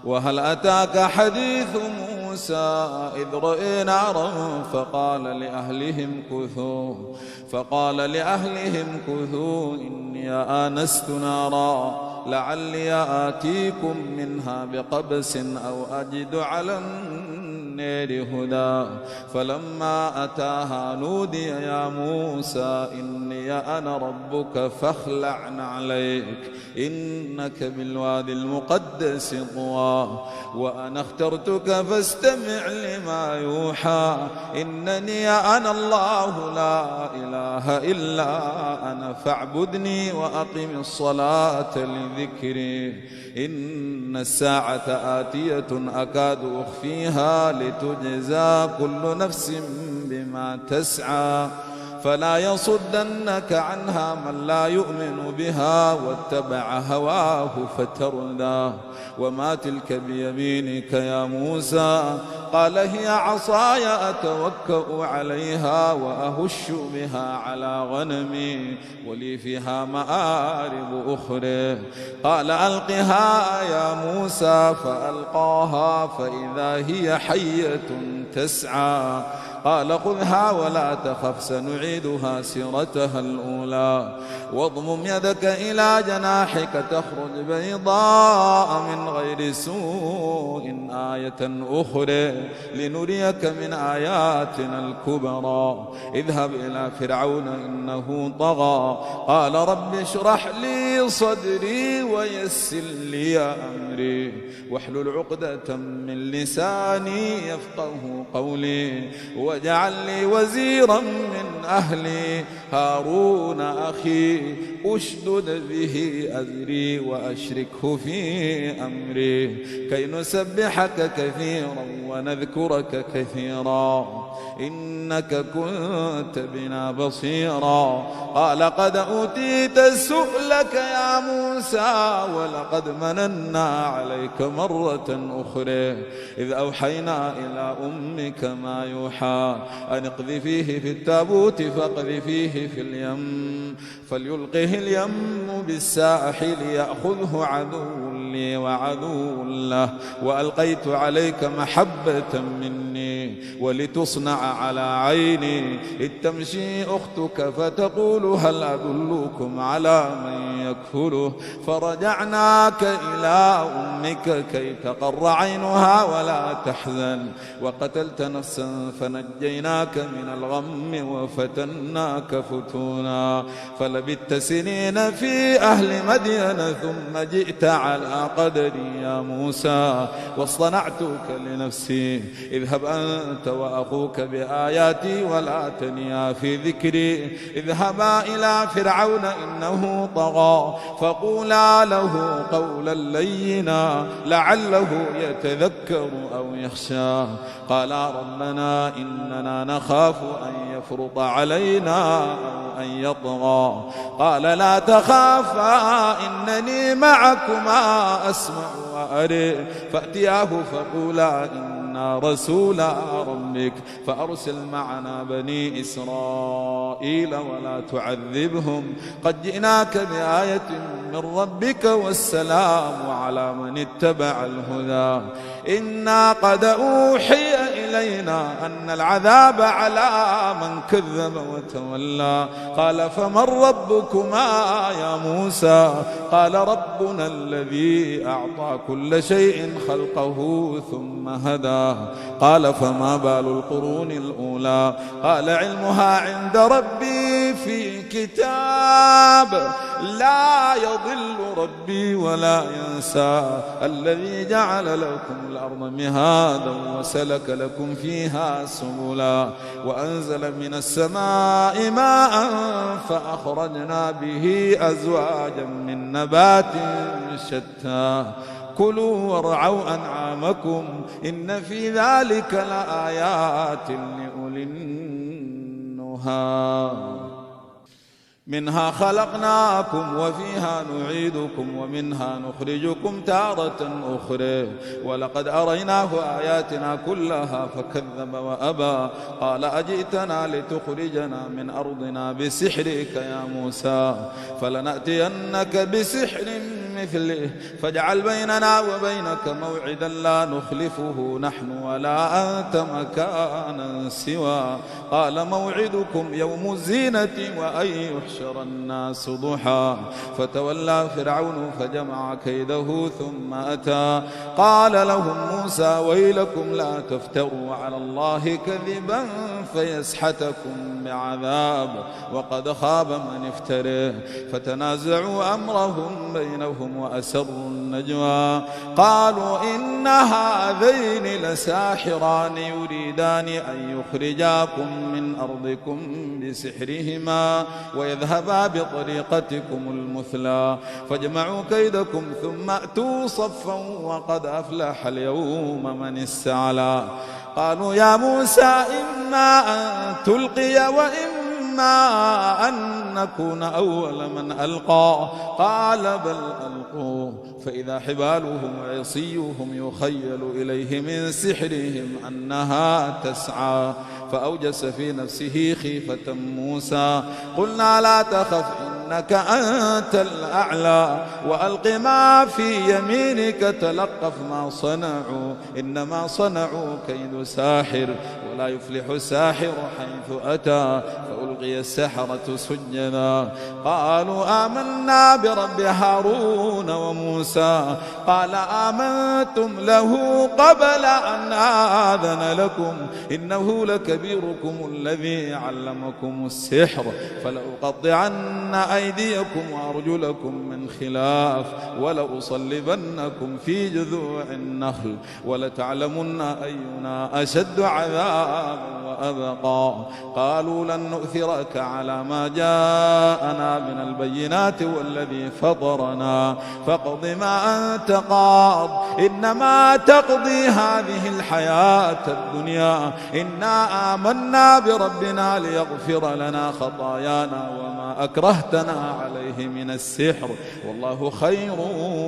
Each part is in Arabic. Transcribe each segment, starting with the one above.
وهل أتاك حديث موسى إذ رأى نارا فقال لأهلهم كثوا إني آنست نارا لعلي آتيكم منها بقبس أو أجد على النار هدى فلما أتاها نودي يا موسى إني أنا ربك فاخلع عليك إنك بالوادي المقدس طوى وأنا اخترتك فاستمع لما يوحى إنني أنا الله لا إله إلا أنا فاعبدني وأقم الصلاة لذكري إن الساعة آتية أكاد أخفيها لتجزى كل نفس بما تسعى فلا يصدنك عنها من لا يؤمن بها واتبع هواه فتردى وما تلك بيمينك يا موسى قال هي عصاي أتوكأ عليها وأهش بها على غنمي ولي فيها مآرب أخرى قال ألقها يا موسى فألقاها فإذا هي حية تسعى قال خذها ولا تخف سنعيدها سيرتها الأولى واضمم يدك إلى جناحك تخرج بيضاء من غير سوء آية أخرى لنريك من آياتنا الكبرى اذهب إلى فرعون إنه طغى قال رب اشرح لي صدري ويسر لي أمري واحلل عقدة من لساني يفقه قولي واجعل لي وزيرا من أهلي هارون أخي أشدد به أزري وأشركه في أمري كي نسبحك كثيرا ونذكرك كثيرا إنك كنت بنا بصيرا قال قد أوتيت سؤلك يا موسى ولقد مننا عليك مرة أخرى إذ أوحينا إلى أمك ما يوحى أن اقذفيه في التابوت فاقذفيه في اليم فليلقه اليم بالساحل يأخذه عدو لي وعدو له وألقيت عليك محبة مني ولتصنع على عيني إذ تمشي أختك فتقول هل أدلكم على من يكفله فرجعناك إلى أمك كي تقر عينها ولا تحزن وقتلت نفسا فنجيناك من الغم وفتناك فتونا فلبثت سنين في أهل مدين ثم جئت على قدري يا موسى واصطنعتك لنفسي اذهب أنت وأخوك بآياتي ولا تنيا في ذكري اذهبا إلى فرعون إنه طغى فقولا له قولا لينا لعله يتذكر أو يخشى قالا ربنا إننا نخاف أن يفرط علينا أو أن يطغى قال لا تخافا إنني معكما أسمع وأرى فأتياه فقولا إنا رسولا ربك فأرسل معنا بني إسرائيل ولا تعذبهم قد جئناك بآية من ربك والسلام على من اتبع الهدى إنا قد أوحي إلينا أن العذاب على من كذب وتولى قال فمن ربكما يا موسى قال ربنا الذي أعطى كل شيء خلقه ثم هدى قال فما بال القرون الأولى قال علمها عند ربي في كتاب لا يضل ربي ولا ينسى الذي جعل لكم الأرض مهادا وسلك لكم فيها سبلا وأنزل من السماء ماء فأخرجنا به أزواجا من نبات شتى كلوا وارعوا أنعامكم إن في ذلك لآيات لأولي النهى منها خلقناكم وفيها نعيدكم ومنها نخرجكم تارة أخرى ولقد أريناه آياتنا كلها فكذب وأبى قال أجئتنا لتخرجنا من أرضنا بسحرك يا موسى فلنأتينك بسحر مثله فاجعل بيننا وبينك موعدا لا نخلفه نحن ولا أنت مكانا سوى. قال موعدكم يوم الزينة وأن يحشر الناس ضحى. فتولى فرعون فجمع كيده ثم أتى. قال لهم موسى ويلكم لا تفتروا على الله كذبا فيسحتكم بعذاب وقد خاب من افتريه. فتنازعوا أمرهم بينهم وأسروا النجوى. قالوا إن هذين لساحران يريدان أن يخرجاكم من أرضكم بسحرهما ويذهبا بطريقتكم المثلى. فاجمعوا كيدكم ثم أتوا صفا وقد أفلح اليوم من استعلى. قالوا يا موسى إما أن تلقي وإما أن نكون أول من ألقى. قال بل ألقوا فإذا حبالهم وعصيهم يخيل إليه من سحرهم أنها تسعى. فأوجس في نفسه خيفة موسى. قلنا لا تخف إنك أنت الأعلى وألق ما في يمينك تلقف ما صنعوا إنما صنعوا كيد ساحر ولا يفلح الساحر حيث أتى. فألقي السحرة سجدا. قالوا آمنا برب هارون وموسى. قال آمنتم له قبل أن آذن لكم إنه لكبيركم الذي علمكم السحر فلأقطعن أيديكم وأرجلكم من خلاف ولأصلبنكم في جذوع النخل ولتعلمن أينا أشد عذابا وأبقى. قالوا لن نؤثرك على ما جاءنا من البينات والذي فطرنا فاقض ما أنت قاض إنما تقضي هذه الحياة الدنيا إنا آمنا بربنا ليغفر لنا خطايانا وما أكرهتنا عليه من السحر والله خير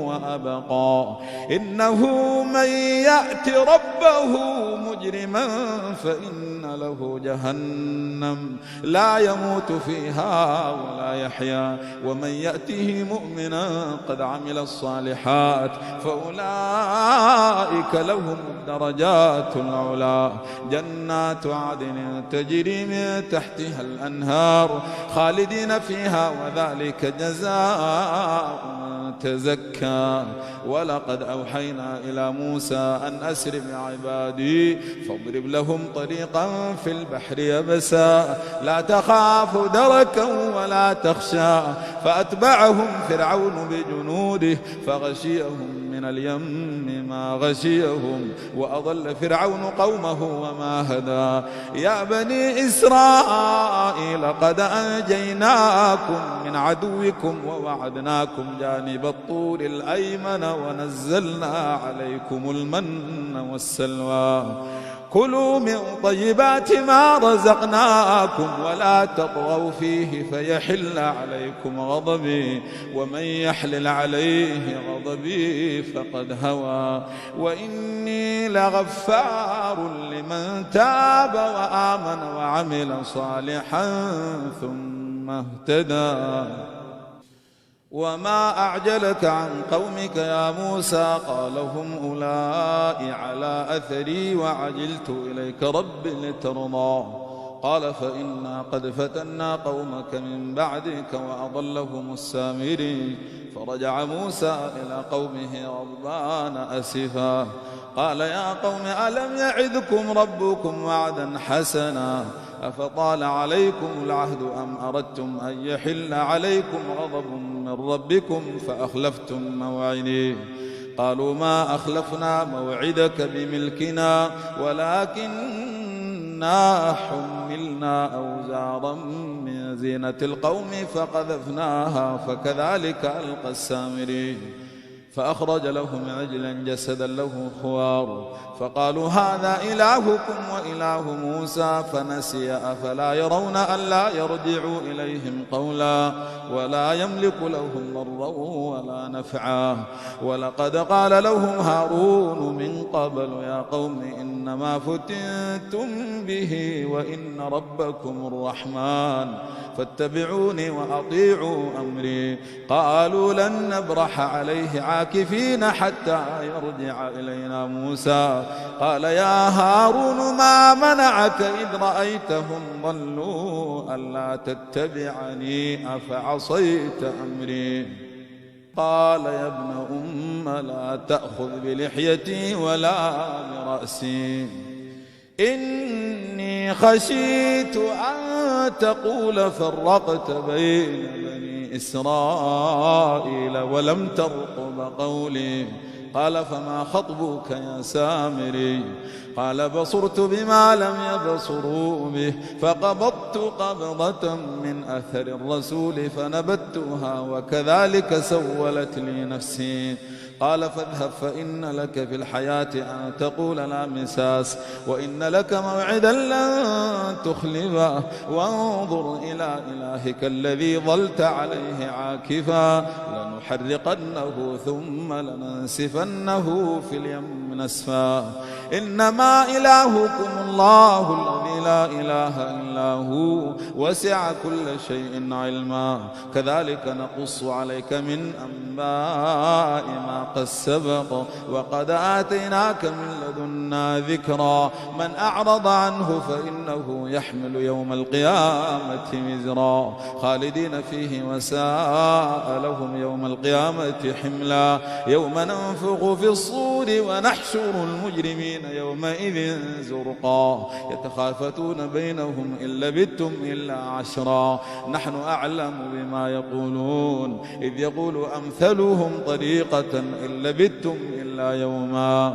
وأبقى. إنه من يأت ربه مجرما فإن له جهنم لا يموت فيها ولا يحيا ومن يأته مؤمنا قد عمل الصالحات فأولئك لهم الدرجات العلى جنات عدن تجري من تحتها الأنهار خالدين فيها وذلك جزاء من تزكى. ولقد أوحينا إلى موسى أن أسر بعبادي فاضرب لهم طريقا في البحر يبسا لا تخاف دركا ولا تخشى. فأتبعهم فرعون بجنوده فغشيهم من اليم ما غشيهم وأضل فرعون قومه وما هدى. يا بني إسرائيل قد أنجيناكم من عدوكم ووعدناكم جانب الطور الأيمن ونزلنا عليكم المن والسلوى. كلوا من طيبات ما رزقناكم ولا تطغوا فيه فيحل عليكم غضبي ومن يحلل عليه غضبي فقد هوى. وإني لغفار لمن تاب وآمن وعمل صالحا ثم اهتدى. وما أعجلك عن قومك يا موسى قال هم أولئك على أثري وعجلت إليك رب لترضى. قال فإنا قد فتنا قومك من بعدك وأضلهم السامري. فرجع موسى إلى قومه غضبان أسفا قال يا قوم ألم يعدكم ربكم وعدا حسنا أفطال عليكم العهد أم أردتم أن يحل عليكم غضب من ربكم فأخلفتم موعدي. قالوا ما أخلفنا موعدك بملكنا ولكننا حملنا أوزارا من زينة القوم فقذفناها فكذلك ألقى السامري. فأخرج لهم عجلا جسدا له خوار فقالوا هذا إلهكم وإله موسى فنسي أفلا يرون ألا يرجع إليهم قولا ولا يملك لهم ضرا ولا نفعا ولقد قال لهم هارون من قبل يا قوم إنما فتنتم به وإن ربكم الرحمن فاتبعوني وأطيعوا أمري قالوا لن نبرح عليه عاكفين حتى يرجع إلينا موسى قال يا هارون ما منعك إذ رأيتهم ضلوا ألا تتبعني أفعصيت أمري قال يا ابن أم لا تأخذ بلحيتي ولا برأسي إني خشيت أن تقول فرقت بين بني إسرائيل ولم ترقب قولي قال فما خطبك يا سامري قال بصرت بما لم يبصروا به فقبضت قبضة من أثر الرسول فنبتها وكذلك سولت لي نفسي قال فاذهب فإن لك في الحياة أن تقول لا مساس وإن لك موعدا لن تخلفه وانظر إلى إلهك الذي ظلت عليه عاكفا لنحرقنه ثم لننسفنه في اليم نسفا إنما إلهكم الله الذي لا إله إلا هو وسع كل شيء علما كذلك نقص عليك من أنباء ما قد سبق وقد آتيناك من لدنا ذكرا من أعرض عنه فإنه يحمل يوم القيامة وزرا خالدين فيه وساء لهم يوم القيامة حملا يوم ننفخ في الصور ونحشر المجرمين يومئذ زرقا يتخافتون بينهم إن لبثتم إلا عشرا نحن أعلم بما يقولون إذ يقول أمثلهم طريقة إن لبثتم إلا يوما